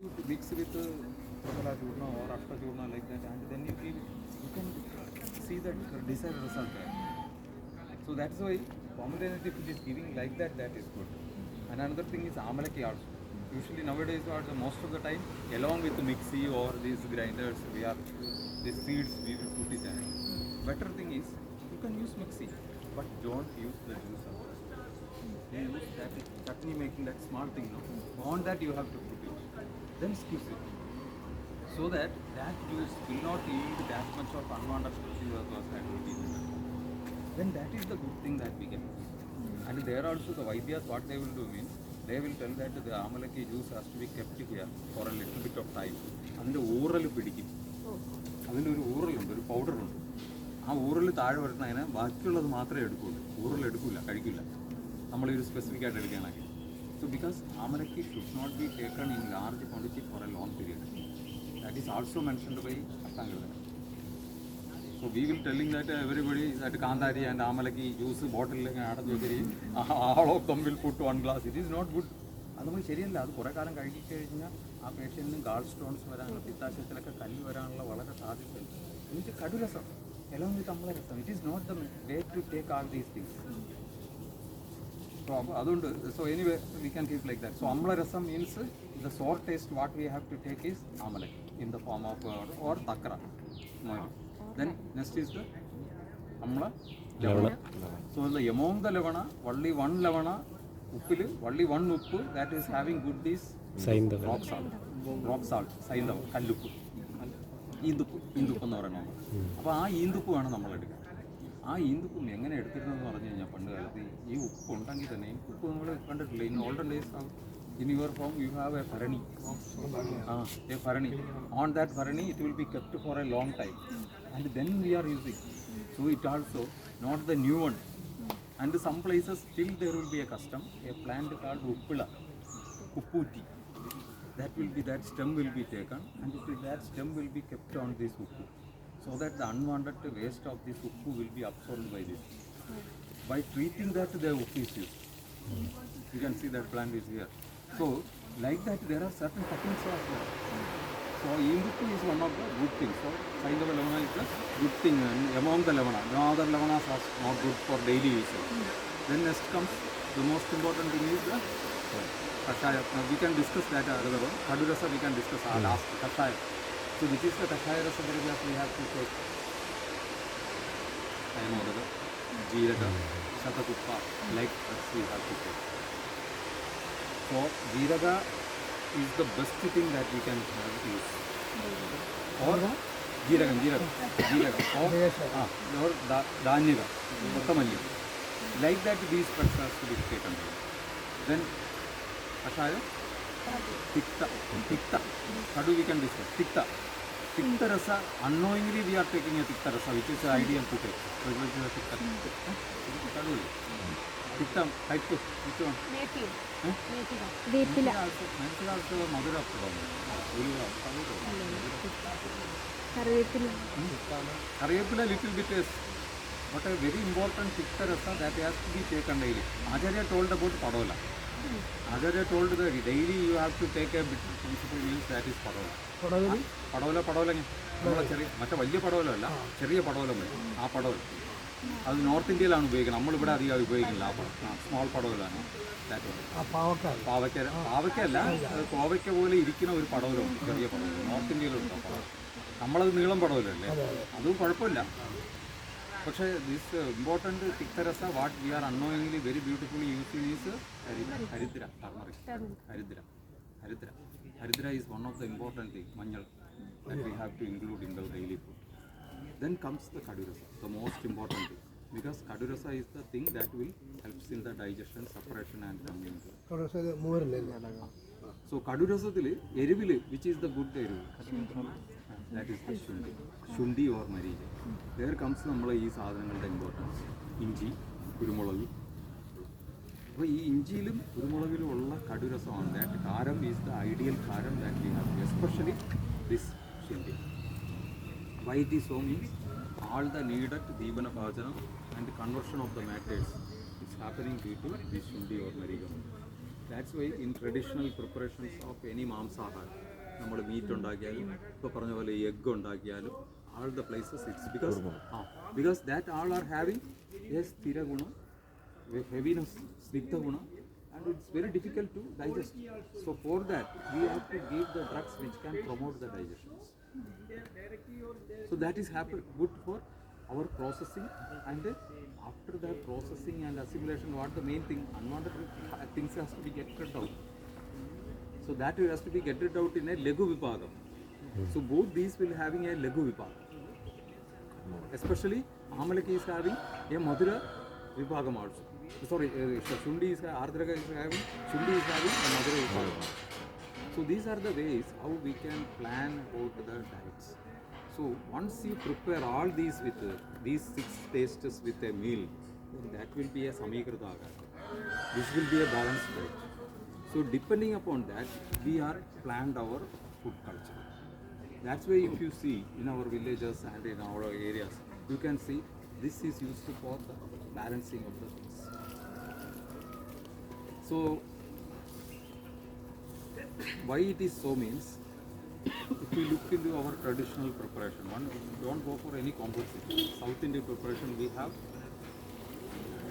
You mix with Prabhala Churna or Ashta Churna like that, and then you can see that desired result there. So that's why pomegranate, if it is giving like that, that is good. And another thing is amalaki also. Usually nowadays, most of the time, along with mixie or these grinders, these seeds we will put it in. Better thing is you can use mixie, but don't use the juicer. You use that chutney making, that small thing. No? On that you have to put it. Then squeeze it. So that juice will not yield that much of unwanted flavors that will be there. Then that is the good thing that we can use. And there also the Vaidyas, what they will do means, they will tell that the amalaki juice has to be kept here for a little bit of time. അതിൻ്റെ ഊറൽ പിടിക്കും. അതിൻ്റെ ഒരു ഊറലുണ്ട്, ഒരു പൗഡറുണ്ട്. ആ ഊറൽ താഴെ വരുന്നതിന് ബാക്കിയുള്ളത് മാത്രമേ എടുക്കുള്ളൂ. ഊറൽ എടുക്കില്ല, കഴിക്കില്ല. നമ്മളൊരു സ്പെസിഫിക് ആയിട്ട് എടുക്കുകയാണെങ്കിൽ. So because amalaki should not be taken in large quantity for a long period. That is also mentioned by Ashtanga. So we will telling that everybody that Kandari and amalaki juice bottle all of them will put one glass. It is not good. അതുകൊണ്ട് ശരിയല്ല. അത് കുറേ കാലം കഴിച്ചു കഴിഞ്ഞാൽ ആ പേഷ്യൻറ്റിന് gall stones വരാനുള്ള പിത്താശയത്തിലൊക്കെ കല്ല് വരാനുള്ള വളരെ സാധ്യതയുണ്ട്. എന്നിട്ട് കടുരസം എല്ലാം വിത്ത് അമ്ലരസം. It is not the way to take all these things. So anyway, we can keep like that. So amla rasam means the sour taste what we have to take is amalaki in the form of or takra. Then next is the amla lavana. So the among the lavana, only one lavana, uppilu, only one uppu that is having good is rock salt, saindava, kalluppu, ഈന്തുപ്പ് എന്ന് പറയുന്നത്. അപ്പോൾ ആ ഈന്തുപ്പാണ് നമ്മളെടുക്കുക. ആ ഈന്തുപ്പും എങ്ങനെ എടുത്തിരുന്നതെന്ന് പറഞ്ഞു കഴിഞ്ഞാൽ പണ്ട് കാലത്ത് ഈ ഉപ്പ് ഉണ്ടെങ്കിൽ തന്നെ ഉപ്പ് നമ്മൾ കണ്ടിട്ടില്ല. In olden days in your form you have a bharani. A bharani. On that bharani it will be kept for a long time and then we are using. So it also not the new one. And some places still there will be a custom a plant called uppila, upputti. That stem will be taken and that stem will be kept on this uppu, so that the unwanted waste of this uppu will be absorbed by this. By treating that, the uppu is used. You can see that plant is here. So like that there are certain techniques as well. So Induppu is one of the good things. So Saindava Lavana is the good thing among the Lavana. No other Lavanas are not good for daily usage. Then next comes the most important thing is the Kashaya. We can discuss that other one. Kadurasa we can discuss our last Kashaya. So which is the Kashaya rasa that we have to take? Ayamodaka, Jeeraga, Shatakuppa, like that we have to take. So Jeeraga is the best thing that we can use. Or Jeeraga, or Danyaga, Kottamalli. Like that these parts has to be taken. Then Kashaya, Tikta. How do we can discuss? Tikta rasa, unknowingly we are taking a Tikta rasa, which is ideal to take. So which is a Tikta? Tikta, type 2, which one? Native. Native also Madura Karayapila little bit is, but a very important Tikta rasa that has to be taken daily. Acharya told about Padola. Acharya told that daily you have to take a bit principle means that is Padola. Padola മറ്റേ വലിയ പടവലല്ല, ചെറിയ പടവലം വരും. ആ പടവൽ അത് north ഇന്ത്യയിലാണ് ഉപയോഗിക്കുന്നത്. നമ്മളിവിടെ അധികം ഉപയോഗിക്കില്ല. ആ സ്മോൾ പടവലാണ്. പാവയ്ക്കല്ല, കോവയ്ക്ക പോലെ ഇരിക്കുന്ന ഒരു പടവലുണ്ട്, ചെറിയ പടവൽ. നോർത്ത് ഇന്ത്യയിലുണ്ട് ആ പടവൽ. നമ്മളത് നീളം പടവലല്ലേ, അതും കുഴപ്പമില്ല. പക്ഷേ ദിസ് ഇമ്പോർട്ടൻറ്റ് തിക്തരസ what we are unknowingly very beautifully using is ഹരിദ്ര, turmeric. Haridra is one of the important things, manjal, that we have to include in the daily food. Then comes the kadurasa, the most important thing, because kadurasa is the thing that will helps in the digestion, suppression and immunity. So kadurasathil erivil, which is the good erivil, that is the shundi or marija. There comes nammala ee sadhanങ്ങളുടെ importance. ഇഞ്ചി, കുരുമുളക്. അപ്പോൾ ഈ ഇഞ്ചിയിലും കുരുമുളകിലും ഉള്ള കടുരസമാണ്. That karam is the ideal karam that we have, especially this ഷിൻഡി. Why it is so means all the needed deepana bhajana and conversion of the matters is happening due to this shundi or marigam. That's why in traditional preparations of any mamsahara, നമ്മൾ meet ഉണ്ടാക്കിയാലും ഇപ്പോൾ പറഞ്ഞ പോലെ egg ഉണ്ടാക്കിയാലും all the places it's because that all are having a sthira guna, heaviness, snigdha guna, and it's very difficult to digest. So for that we have to give the drugs which can promote the digestion. So that is good for our processing, and after that processing and assimilation, what the main thing, unwanted things has to be getted out. So that has to be getted out in a legu vipagam. So both these will having a legu vipagam. Especially Amalaki is having a Madhura vipagam also. Sorry, Shundi is Ardraga is having Shundi is having a Madhura vipagam. So these are the ways how we can plan about the diets. So once you prepare all these with these 6 tastes with a meal, then that will be a Samikrita Agar. This will be a balanced diet. So depending upon that, we are planned our food culture. That's why if you see in our villages and in our areas, you can see this is used for the balancing of the things. So why it is so means, if we look into our traditional preparation, one don't go for any complexity. South Indian preparation, we have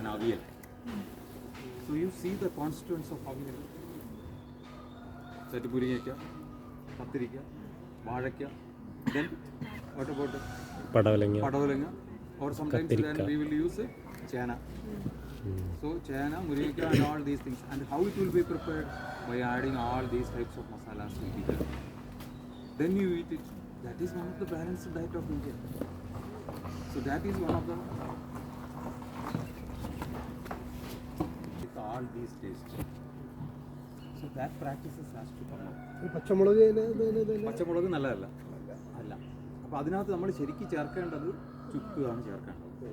an avial. So you see the constituents of avial. Satipuriyakya, Patrika, Bharakya, then what about Padavalanga, or sometimes then we will use Chana. So Chana, Murika and all these things. And how it will be prepared? By adding all these types of masalas together. Then you eat it. That is one of the balanced diet of India. So that is one of the with all these tastes. So that practices has to come up. പച്ചമുളക് നല്ലതല്ല അല്ല. അപ്പോൾ അതിനകത്ത് നമ്മൾ ശരിക്കും ചേർക്കേണ്ടത് ചുക്കാണ് ചേർക്കേണ്ടത്.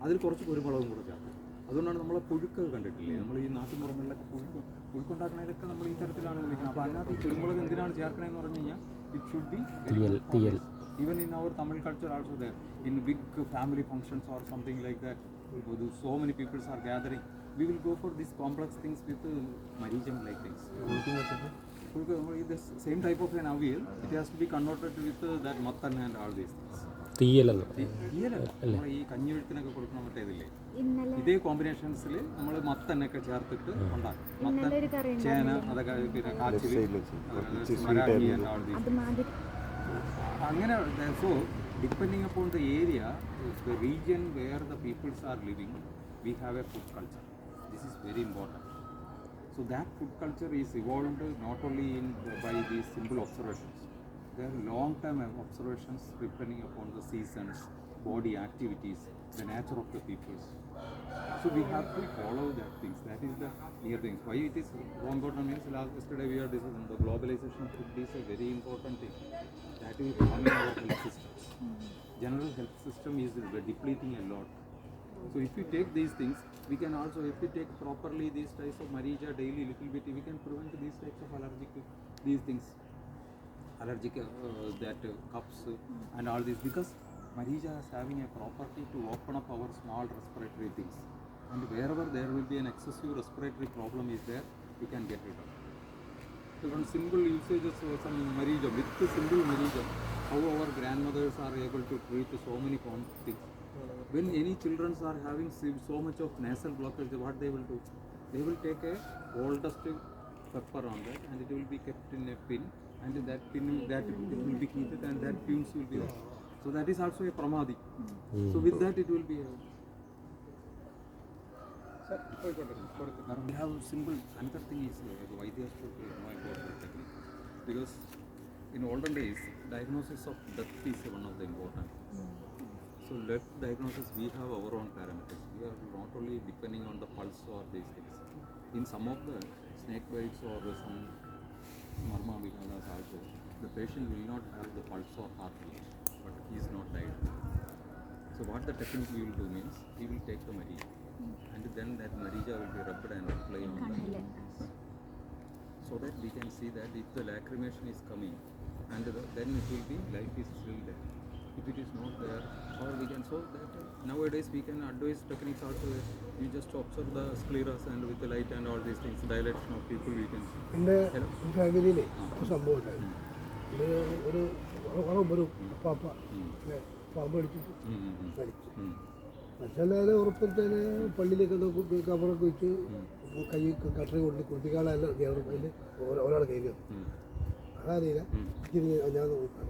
അതിൽ കുറച്ച് കുരുമുളകും കൂടെ ചേർക്കണം. അതുകൊണ്ടാണ് നമ്മളെ പുഴുക്ക് കണ്ടിട്ടില്ലേ, നമ്മൾ ഈ നാട്ടുമ്പുറങ്ങളിലൊക്കെ പുഴുക്കുണ്ടാക്കുന്നതിലൊക്കെ നമ്മൾ ഈ തരത്തിലാണ് വിളിക്കുന്നത്. അപ്പോൾ അതിനകത്ത് ഈ കുരുമുളക് എന്തിനാണ് ചേർക്കണമെന്ന് പറഞ്ഞു കഴിഞ്ഞാൽ it should be even in our Tamil culture also there, in big family functions or something like that, so many people are gathering, we will go for these complex things with marijam like things. The same type of an avial, it has to be converted with that mattan and all these things. നമ്മൾ ഈ കഞ്ഞിവെഴുത്തിനൊക്കെ കൊടുക്കുന്ന മറ്റേതില്ലേ, ഇതേ കോമ്പിനേഷൻസിൽ നമ്മൾ മത്തനൊക്കെ ചേർത്തിട്ട് ഉണ്ടാക്കും. മത്തൻ, ചേന, അതൊക്കെ പിന്നെ കാച്ചിൽ, മരാഠി and all these things. അങ്ങനെ. So depending upon the area, the region where the peoples are living, we have a food culture. This is very important. So that food culture is evolved not only by these simple observations. There are long-term observations depending upon the seasons, body activities, the nature of the peoples. So we have to follow that things. That is the near things. Why it is important means, yesterday we are discussing the globalization of food is a very important thing. That is harming our health systems. General health system is depleting a lot. So if you take these things, we can also, if we take properly these types of marija daily little bit, we can prevent these types of these things, allergic cups and all this, because marija is having a property to open up our small respiratory things, and wherever there will be an excessive respiratory problem is there, we can get rid of it. So one simple usage of some marija, with simple marija, how our grandmothers are able to treat so many things. When any children are having so much of nasal blockage, what they will do? They will take a oldest pepper on that, and it will be kept in a pin, and that pin that it will be heated, and that fumes will be there. So that is also a pramadi. So with that it will be a we have simple. Another thing is Vaidya should know about the technique, because in olden days diagnosis of death is one of the important. So death diagnosis, we have our own parameters. We are not only depending on the pulse or these things. In some of the snake bites or some marma viganas also, the patient will not have the pulse or heartbeat, but he is not died. So what the technique we will do means, we will take the marija, and then that marija will be rubbed and applied on the hands, so that we can see that if the lacrimation is coming, and then it will be life is still there. If it is not there, or we can solve that. Nowadays we can advise techniques also. You just observe the scleras and with the light and all these things, dilation of people we can. In the family, ഒരു ഒരു പാപ്പ പാമ്പ് അടിച്ചിട്ട് മരിച്ചു. മറ്റല്ലാതെ ഉറപ്പത്തേന് പള്ളിയിലേക്ക് കവറൊക്കെ വെച്ച് കൈ കട്ടറി കൊണ്ട് കുട്ടിക്കാളെല്ലാം അതിൽ ഒരാളെ കയ്യിൽ അതറിയില്ല. ഞാൻ നോക്കാം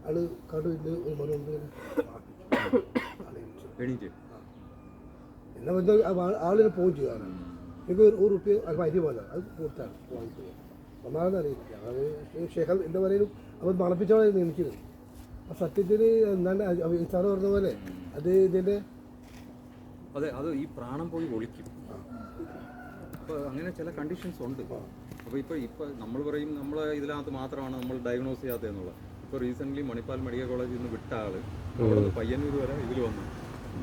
ആള് കടുവിൻ്റെ ഒരു മറുപടി എന്നാ ബന്ധം ആളിനെ പോകും ചെയ്താണ്. എനിക്ക് ഒരു റുപ്യ അല്പം അരി പോലെ അത് കൊടുത്താണ് വാങ്ങിച്ചത്. ഒന്നാമത് അറിയില്ല അത് ഷെഹൽ എന്താ പറയുക അവൻ മണപ്പിച്ചോളായിരുന്നു എനിക്കത്. ആ സത്യത്തിൽ എന്താണ് സാറ് പറഞ്ഞ പോലെ അത് ഇതിൻ്റെ അതെ, അത് ഈ പ്രാണം പോയി ഒളിക്കും. അപ്പോൾ അങ്ങനെ ചില കണ്ടീഷൻസ് ഉണ്ട്. അപ്പോൾ ഇപ്പോൾ നമ്മൾ പറയും നമ്മളെ ഇതിനകത്ത് മാത്രമാണ് നമ്മൾ ഡയഗ്നോസ് ചെയ്യാത്തതെന്നുള്ളത്. ഇപ്പോൾ റീസെൻ്റ്ലി മണിപ്പാൽ മെഡിക്കൽ കോളേജിൽ നിന്ന് വിട്ട ആൾ അവിടെ നിന്ന് പയ്യന്നൂർ വരെ ഇതിൽ വന്നു,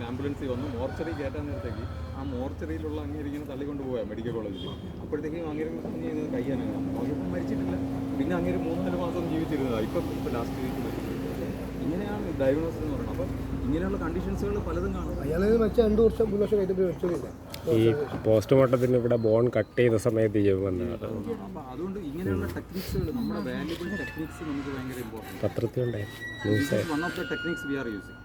ആംബുലൻസിൽ വന്ന് മോർച്ചറി കയറ്റാൻ നേരത്തേക്ക് ആ മോർച്ചറിയിലുള്ള അങ്ങേരിങ്ങനെ തള്ളിക്കൊണ്ട് പോയാൽ മെഡിക്കൽ കോളേജിൽ. അപ്പോഴത്തേക്കും അങ്ങേര് കയ്യാനാണ് അങ്ങനെ മരിച്ചിട്ടില്ല. പിന്നെ അങ്ങേര് 3-4 മാസം ജീവിച്ചിരുന്നതാണ്. ഇപ്പോൾ ലാസ്റ്റ് വീക്ക് മരിച്ചിട്ടുണ്ട്. ഇങ്ങനെയാണ് ഡയഗ്നോസിസ് എന്ന് പറയുന്നത്. അപ്പം ഇങ്ങനെയുള്ള കണ്ടീഷൻസുകൾ പലതും കാണും. അയാളെ വെച്ച 2 വർഷം 3 വർഷം കഴിഞ്ഞപ്പോൾ വെച്ചില്ല. ഈ പോസ്റ്റ്മോർട്ടത്തിന് ഇവിടെ ബോൺ കട്ട് ചെയ്ത സമയത്ത് ചെയ്യുമെന്നാണ്. അപ്പം അതുകൊണ്ട് ഇങ്ങനെയുള്ള ടെക്നിക്സുകൾ, നമ്മുടെ വാല്യുബിൾ ടെക്നിക്സ് നമുക്ക് ഭയങ്കര ഇമ്പോർട്ടൻറ്റ്. പത്രത്തിലുണ്ടായി one of the techniques we are using.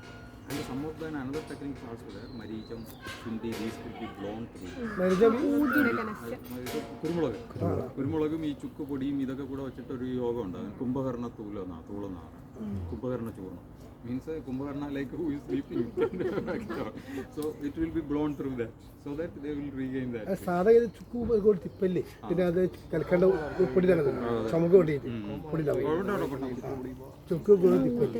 And some of the another techniques also there. Marijam, Shundi, these could be blown through. കുരുമുളകും ഈ ചുക്ക് പൊടിയും ഇതൊക്കെ കൂടെ വെച്ചിട്ടൊരു യോഗം ഉണ്ട്. കുംഭകർണ തൂലെന്നാണ്. കുംഭകർണ ചൂർണം means Kumbhakarna like who is sleeping. So it will be blown through that so that they will regain that. സാധാ ഇത് ചുക്ക് തിപ്പല്ലേ പിന്നെ അത് കലക്കേണ്ട പൊടി തന്നെ ചുമക്ക് വേണ്ടിയിട്ട് പൊടി ചുക്ക് തിപ്പല്ലേ